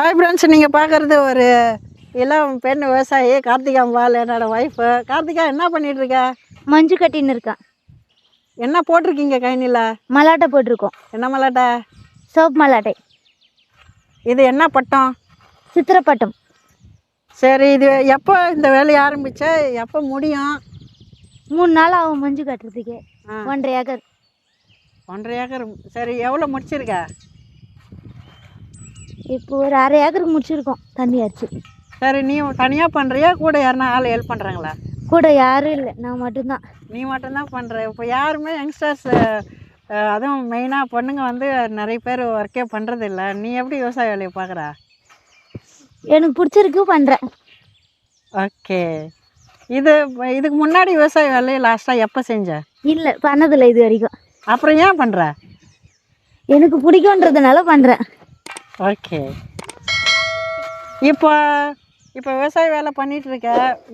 Hi friends, நீங்கள் பார்க்குறது ஒரு இளம் பெண் விவசாயி கார்த்திகா அம்பாள், என்னோடய ஒய்ஃபு. கார்த்திகா, என்ன பண்ணிகிட்ருக்க? மஞ்சு கட்டின்னு இருக்கேன். என்ன போட்டிருக்கீங்க கைனியில்? மலாட்டை போட்டிருக்கோம். என்ன மலாட்டை? சோப் மலாட்டை. இது என்ன பட்டம்? சித்திரப்பட்டம். சரி, இது எப்போ இந்த வேலையை ஆரம்பித்த, எப்போ முடியும்? 3 நாள் ஆகும் மஞ்சு கட்டுறதுக்கு. 1.5 ஏக்கர். 1.5 ஏக்கர். சரி, எவ்வளோ முடிச்சிருக்க? இப்போ ஒரு 1/2 ஏக்கருக்கு முடிச்சிருக்கோம் தண்ணி அடிச்சு. சரி, நீ தனியாக பண்ணுறியா, கூட யாருன்னா ஆள் ஹெல்ப் பண்ணுறாங்களா? கூட யாரும் இல்லை, நான் மட்டும்தான். நீ மட்டும்தான் பண்ணுற. இப்போ யாருமே யங்ஸ்டர்ஸ், அதுவும் மெயினாக பொண்ணுங்க வந்து நிறைய பேர் ஒர்க்கே பண்ணுறதில்ல. நீ எப்படி விவசாய வேலையை பார்க்குற? எனக்கு பிடிச்சிருக்கு, பண்ணுறேன். ஓகே. இதுக்கு முன்னாடி விவசாய வேலையை லாஸ்ட்டாக எப்போ செஞ்ச? இல்லை, பண்ணதில்லை இது வரைக்கும். அப்புறம் ஏன் பண்ணுற? எனக்கு பிடிக்குன்றதுனால பண்ணுறேன். ஓகே. இப்போ விவசாய வேலை பண்ணிகிட்ருக்க.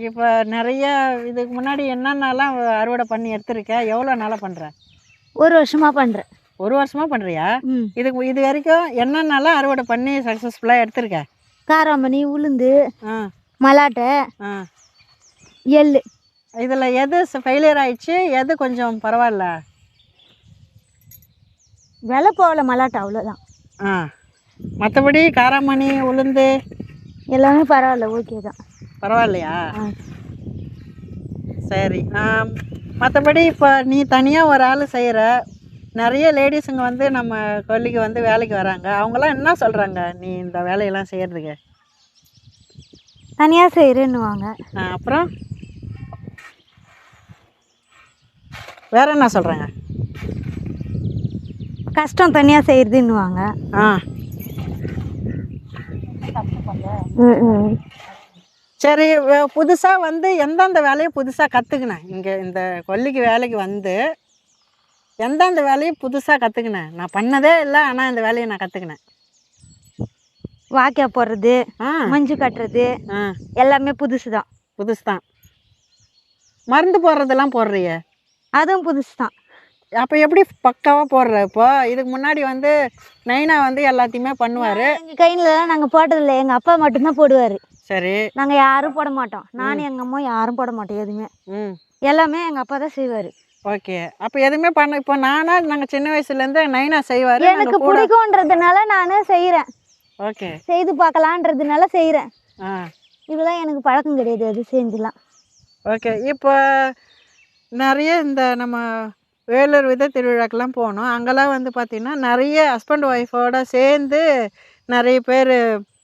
இப்போ நிறைய இதுக்கு முன்னாடி என்னென்னலாம் அறுவடை பண்ணி எடுத்துருக்க? எவ்வளோ நாளாக பண்ணுற? 1 வருஷமாக பண்ணுறேன். 1 வருஷமாக பண்ணுறியா? இது வரைக்கும் என்னென்னலாம் அறுவடை பண்ணி சக்ஸஸ்ஃபுல்லாக எடுத்துருக்க? காராமணி, உளுந்து, மலாட்டை, எள்ளு. இதில் எது ஃபெயிலியர் ஆயிடுச்சு, எது கொஞ்சம் பரவாயில்ல? விலை போகல மலாட்டை, அவ்வளோதான். மற்றபடி காராமணி, உளுந்து எல்லாமே பரவாயில்ல, ஓகே தான். பரவாயில்லையா? சரி. மற்றபடி இப்போ நீ தனியாக ஒரு ஆள் செய்கிற, நிறைய லேடிஸுங்க வந்து நம்ம கொல்லிக்கு வந்து வேலைக்கு வராங்க. அவங்களாம் என்ன சொல்கிறாங்க நீ இந்த வேலையெல்லாம் செய்கிறதுக்கு? தனியாக செய்கிறேன்னுவாங்க. அப்புறம் வேறு என்ன சொல்கிறாங்க? கஷ்டம் தனியாக செய்கிறதுன்னுவாங்க. சரி, புதுசாக வந்து எந்தெந்த வேலையை புதுசாக கற்றுக்கினேன்? இங்கே இந்த கொல்லிக்கு வேலைக்கு வந்து எந்தெந்த வேலையை புதுசாக கற்றுக்கினேன்? நான் பண்ணதே இல்லை, ஆனால் இந்த வேலையை நான் கற்றுக்கினேன். வாக்கியா போடுறது, மஞ்சு கட்டுறது, எல்லாமே புதுசு தான். புதுசு தான். மருந்து போடுறதெல்லாம் போடுறிய? அதுவும் புதுசு தான். அப்போ எப்படி பக்காவாக போடுற? இப்போ இதுக்கு முன்னாடி வந்து நைனா வந்து எல்லாத்தையுமே பண்ணுவார். எங்கள் கையிலலாம் நாங்கள் போட்டதில்லை, எங்கள் அப்பா மட்டும்தான் போடுவார். சரி. நாங்கள் யாரும் போட மாட்டோம். நானும் எங்கள் அம்மா யாரும் போட மாட்டோம். எதுவுமே எல்லாமே எங்கள் அப்பா தான் செய்வார். ஓகே. அப்போ எதுவுமே பண்ண, இப்போ நாங்கள் சின்ன வயசுலேருந்து நைனா செய்வார். எனக்கு பிடிக்கும்ன்றதுனால நான் செய்கிறேன். ஓகே. செய்து பார்க்கலான்றதுனால செய்கிறேன். இதெல்லாம் எனக்கு பழக்கம் கிடையாது, அது செஞ்சுலாம். ஓகே. இப்போ நிறைய இந்த நம்ம வேலூர் விதை திருவிழாக்கெல்லாம் போனோம். அங்கெல்லாம் வந்து பார்த்திங்கன்னா நிறைய ஹஸ்பண்ட் ஒய்ஃபோடு சேர்ந்து நிறைய பேர்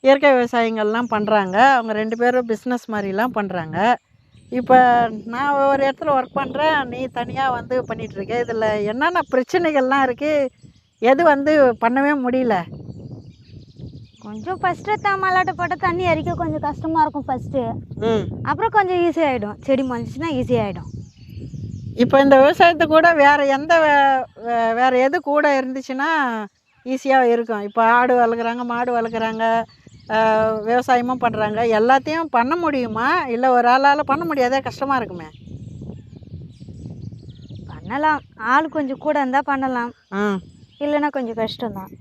இயற்கை விவசாயங்கள்லாம் பண்ணுறாங்க. அவங்க 2 பேரும் பிஸ்னஸ் மாதிரிலாம் பண்ணுறாங்க. இப்போ நான் ஒரு இடத்துல ஒர்க் பண்ணுறேன், நீ தனியாக வந்து பண்ணிகிட்ருக்க. இதில் என்னென்ன பிரச்சனைகள்லாம் இருக்குது? எது வந்து பண்ணவே முடியல? கொஞ்சம் ஃபஸ்ட்டு மலாட்டை போட்டால் தண்ணி அரிக்க கொஞ்சம் கஷ்டமாக இருக்கும் ஃபஸ்ட்டு. அப்புறம் கொஞ்சம் ஈஸியாகிடும். செடி மொழிச்சுன்னா ஈஸியாகிடும். இப்போ இந்த விவசாயத்தை கூட வேறு எது கூட இருந்துச்சுன்னா ஈஸியாக இருக்கும்? இப்போ ஆடு வளர்க்குறாங்க, மாடு வளர்க்குறாங்க, விவசாயமும் பண்ணுறாங்க. எல்லாத்தையும் பண்ண முடியுமா? இல்லை ஒரு ஆளால் பண்ண முடியாதே, கஷ்டமாக இருக்குமே? பண்ணலாம், ஆள் கொஞ்சம் கூட இருந்தால் பண்ணலாம். இல்லைன்னா கொஞ்சம் கஷ்டம்தான்.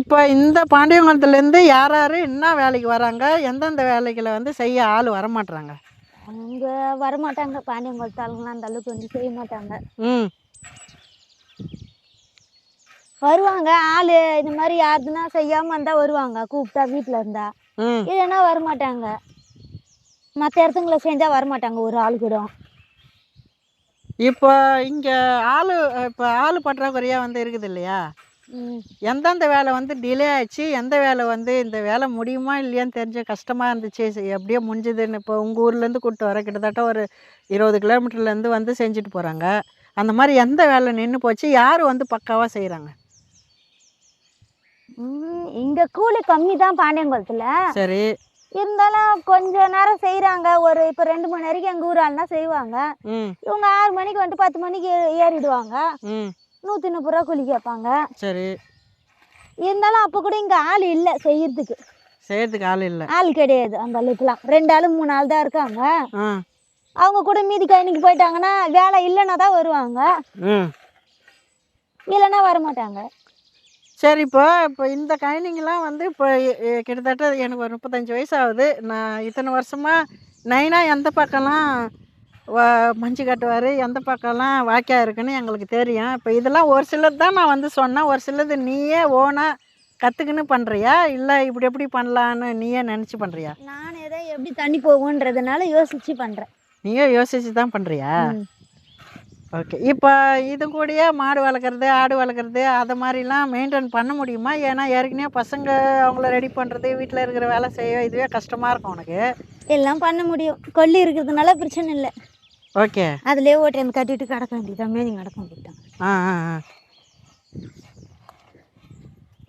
இப்போ இந்த பாண்டியங்குளத்துலேருந்து யார் யார் என்ன வேலைக்கு வராங்க? எந்தெந்த வேலைகளை வந்து செய்ய ஆள் வரமாட்டுறாங்க? அவங்க வரமாட்டாங்க. பாண்டியங்குளத்து ஆளுங்களாம் அந்த அளவுக்கு வந்து செய்ய மாட்டாங்க. வருவாங்க ஆள், இந்த மாதிரி யாருதுன்னா செய்யாமல் இருந்தால் வருவாங்க, கூப்பிட்டா வீட்டில் இருந்தா. இல்லைன்னா வரமாட்டாங்க. மற்ற இடத்துங்களை செஞ்சால் வரமாட்டாங்க ஒரு ஆள் கூட. இப்போ இங்கே ஆள் பற்றாக்குறையாக வந்து இருக்குது இல்லையா? எந்தெந்த வேலை வந்து டிலே ஆயிடுச்சு, எந்த வேலை வந்து இந்த வேலை முடியுமா இல்லையான்னு தெரிஞ்ச கஷ்டமாக இருந்துச்சு, எப்படியோ முடிஞ்சுதுன்னு? இப்போ உங்கள் ஊர்லேருந்து கூப்பிட்டு வர கிட்டத்தட்ட ஒரு 20 கிலோமீட்டர்லேருந்து வந்து செஞ்சுட்டு போகிறாங்க. அந்த மாதிரி எந்த வேலை நின்று போச்சு? யார் வந்து பக்காவாக செய்கிறாங்க? இங்கே கூலி கம்மி தான் பாண்டியங்குளத்தில். சரி. இருந்தாலும் கொஞ்ச நேரம் செய்கிறாங்க. ஒரு இப்போ 2 மணி வரைக்கும் எங்கள் ஊர் ஆள்னா செய்வாங்க. இவங்க 6 மணிக்கு வந்துட்டு 10 மணிக்கு ஏறிடுவாங்க. 130 ரூபா கூலி கேட்பாங்க. சரி. இருந்தாலும் அப்போ கூட இங்கே ஆள் இல்லை செய்யறதுக்கு ஆள் இல்லை, ஆள் கிடையாது அந்த அளவுக்குலாம். 2 ஆள் 3 ஆள் தான் இருக்காங்க. அவங்க கூட மீதி கைனிக்கு போயிட்டாங்கன்னா வேலை இல்லைன்னா தான் வருவாங்க, இல்லைன்னா வரமாட்டாங்க. சரி, இப்போ இந்த கயனிங்கெல்லாம் வந்து இப்போ கிட்டத்தட்ட எனக்கு ஒரு 35 வயசு ஆகுது. நான் இத்தனை வருஷமாக நைனா எந்த பக்கம்லாம் மஞ்சு கட்டுவார், எந்த பக்கம்லாம் வாய்க்கா இருக்குன்னு எங்களுக்கு தெரியும். இப்போ இதெல்லாம் ஒரு சிலது தான் நான் வந்து சொன்னேன். ஒரு சிலது நீயே ஓனாக கற்றுக்கின்னு பண்ணுறியா, இல்லை இப்படி எப்படி பண்ணலான்னு நீயே நினச்சி பண்ணுறியா? நான் ஏதோ எப்படி தண்ணி போகுன்றதுனால யோசிச்சு பண்ணுறேன். நீயே யோசிச்சு தான் பண்ணுறியா? ஓகே. இப்போ இது கூடயே மாடு வளர்க்குறது, ஆடு வளர்க்குறது அதை மாதிரிலாம் மெயின்டைன் பண்ண முடியுமா? ஏன்னா ஏற்கனவே பசங்க அவங்கள ரெடி பண்ணுறது, வீட்டில் இருக்கிற வேலை செய்ய இதுவே கஷ்டமாக இருக்கும் உனக்கு. எல்லாம் பண்ண முடியும். கொல்லி இருக்கிறதுனால பிரச்சனை இல்லை. ஓகே. அதுலேயே ஓட்டி வந்து கட்டிட்டு கிடக்க வேண்டியதான், மேய்ஞ்சி கிடக்க வேண்டியதான்.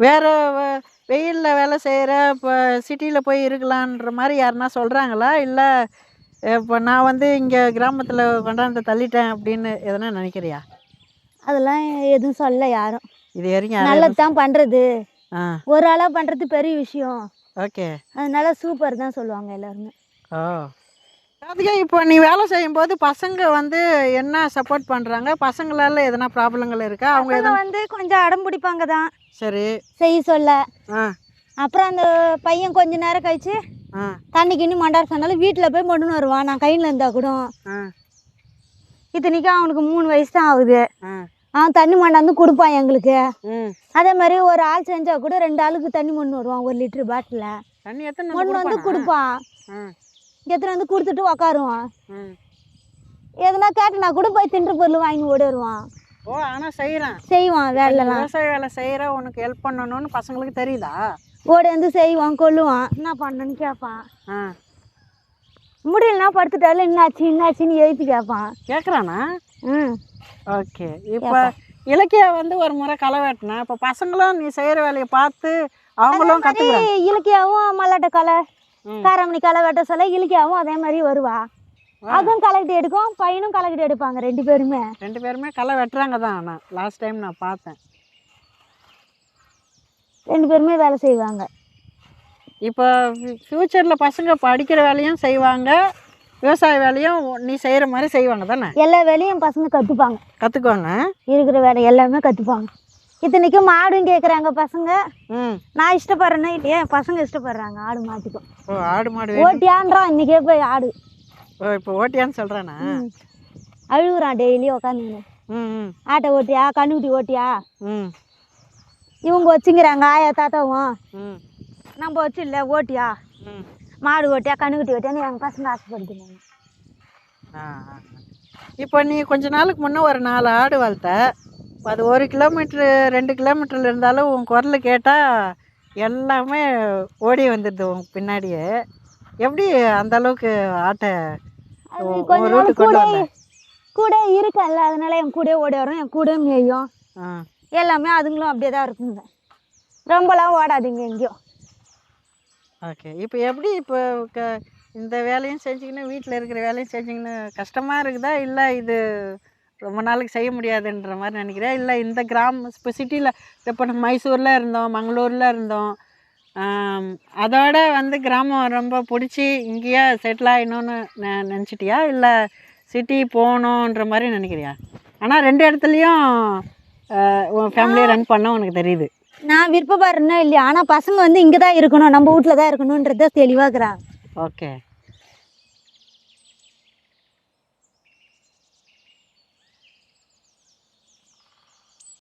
வேறு வெயிலில் வேலை செய்கிற இப்போ சிட்டியில் போய் இருக்கலான்ற மாதிரி யாருன்னா சொல்கிறாங்களா? இல்லை இப்போ நான் வந்து இங்கே கிராமத்தில் கொண்டாந்து தள்ளிட்டேன் அப்படின்னு எதனா நினைக்கிறியா? அதெல்லாம் எதுவும் சொல்ல யாரும். இது வரைக்கும் நல்லது தான் பண்ணுறது. ஆ, ஒரு ஆளாக பண்ணுறது பெரிய விஷயம். ஓகே. அதனால சூப்பர் தான் சொல்லுவாங்க எல்லாருமே. ஓ, அதுக்கே இப்போ நீ வேலை செய்யும்போது பசங்க வந்து என்ன சப்போர்ட் பண்ணுறாங்க? பசங்களால எதனா ப்ராப்ளங்கள் இருக்கா? அவங்க அவங்க எதனா வந்து கொஞ்சம் அடம் பிடிப்பாங்க தான் சரி. செய்ய சொல்ல. ஆ அப்புறம் அந்த பையன் கொஞ்ச நேரம் கழிச்சு ஆ தண்ணி கிண்ணி மண்டார சொன்னாலும் வீட்டில் போய் மொண்டுன்னு வருவான். நான் கையில் இருந்தால் கூட. ஆ இத்தனைக்கும் அவனுக்கு 3 வயசு தான் ஆகுது. ஆ அவன் தண்ணி மண்டாந்து கொடுப்பான் எங்களுக்கு. ம் அதே மாதிரி ஒரு ஆள் செஞ்சால் கூட 2 ஆளுக்கு தண்ணி மொண்டு வருவான் 1 லிட்டரு பாட்டில். தண்ணி எத்தனை மொண்டு வந்து கொடுப்பான். ம் எத்தனை வந்து கொடுத்துட்டு உக்காருவான். ம் எதுனா கேட்டனா கூட போய் தின்று பொருள் வாங்கி ஓடி வருவான். ஓ, ஆனால் செய்கிறான். செய்வான் வேலைலாம். விவசாய வேலை செய்கிற உனக்கு ஹெல்ப் பண்ணணும்னு பசங்களுக்கு தெரியுதா? ஓடி வந்து செய்வான், கொல்லுவான். என்ன பண்ணணுன்னு கேட்பான். ஆ முடியலன்னா படுத்துட்டாலும் என்னாச்சின்னு எழுப்பி கேட்பான். கேட்குறானா? ம் ஓகே. இப்போ இலக்கியா வந்து ஒரு முறை களை வெட்டினேன். இப்போ பசங்களும் நீ செய்கிற வேலையை பார்த்து அவங்களும் கற்றுக்குறாங்க. இலக்கியாவும் மல்லாட்ட களை, ம். காரமணி களை வெட்ட சொல்ல இலக்கியாவும் அதே மாதிரி வருவா. அதுவும் களைக்கிட்டு எடுக்கும், பையனும் களைக்கிட்டு எடுப்பாங்க 2 பேருமே. 2 பேருமே களை வெட்டுறாங்க தான். ஆனால் லாஸ்ட் டைம் நான் பார்த்தேன். 2 பேருமே வேலை செய்வாங்க. இப்போ ஃப்யூச்சரில் பசங்க படிக்கிற வேலையும் செய்வாங்க, விவசாய வேலையும் நீ செய்கிற மாதிரி செய்வாங்க தானே? எல்லா வேலையும் பசங்க கற்றுப்பாங்க. கற்றுக்குவாங்க. இருக்கிற வேலை எல்லாமே கற்றுப்பாங்க. இத்தனைக்கும் மாடும் கேட்குறாங்க பசங்க. ம். நான் இஷ்டப்படுறேன்னா இல்லையா, பசங்க இஷ்டப்படுறாங்க ஆடு மாட்டுக்கும். ஓ, ஆடு மாடு ஓட்டியான்றான் இன்னைக்கே போய் ஆடு. ஓ, இப்போ ஓட்டியான்னு சொல்கிறானா? அழுகுறான் டெய்லி உட்காந்து. ம் ம் ஆட்டை ஓட்டியா, கண்ணுக்குட்டி ஓட்டியா, ம் இவங்க வச்சுங்கிறாங்க ஆயா தாத்தாவும். ம் நம்ம வச்சு இல்லை ஓட்டியா, ம் மாடு ஓட்டியா, கண்ணுக்குட்டி ஓட்டியான்னு எங்கள் பசங்க ஆசைப்படுத்துங்க. இப்போ நீ கொஞ்ச நாளுக்கு முன்னே ஒரு 4 ஆடு வளர்த்த. அது 1 கிலோமீட்ரு 2 கிலோமீட்டரில் இருந்தாலும் உன் குரல் கேட்டால் எல்லாமே ஓடி வந்துடுது உன் பின்னாடியே. எப்படி அந்த அளவுக்கு ஆட்டை அது உன் கொஞ்ச நாள் ரூட்டுக்கு கொண்டு வந்த? கூட இருக்கல, அதனால என் கூட ஓடி வரும், என் கூட மேயும். ஆ எல்லாமே அதுங்களும் அப்படியே தான் இருக்குங்க. ரொம்பலாம் ஓடாதுங்க எங்கேயும். ஓகே. இப்போ எப்படி இப்போ இந்த வேலையும் செஞ்சுக்கின்னு வீட்டில் இருக்கிற வேலையும் செஞ்சுக்கின்னு கஷ்டமாக இருக்குதா, இல்லை இது ரொம்ப நாளைக்கு செய்ய முடியாதுன்ற மாதிரி நினைக்கிறியா? இல்லை இந்த இப்போ சிட்டியில் இப்போ நம்ம மைசூரில் இருந்தோம், மங்களூரில் இருந்தோம், அதோட வந்து கிராமம் ரொம்ப பிடிச்சி இங்கேயே செட்டில் ஆகிடணும்னு நினச்சிட்டியா, இல்லை சிட்டி போகணுன்ற மாதிரி நினைக்கிறியா? ஆனால் 2 இடத்துலையும் உன் ஃபேமிலியை ரன் பண்ண உனக்கு தெரியுது. நான் விருப்பப்படுறேன்னா இல்லையா, ஆனால் பசங்க வந்து இங்கே தான் இருக்கணும், நம்ம வீட்டில் தான் இருக்கணுன்றத தெளிவாக்குறாங்க. ஓகே.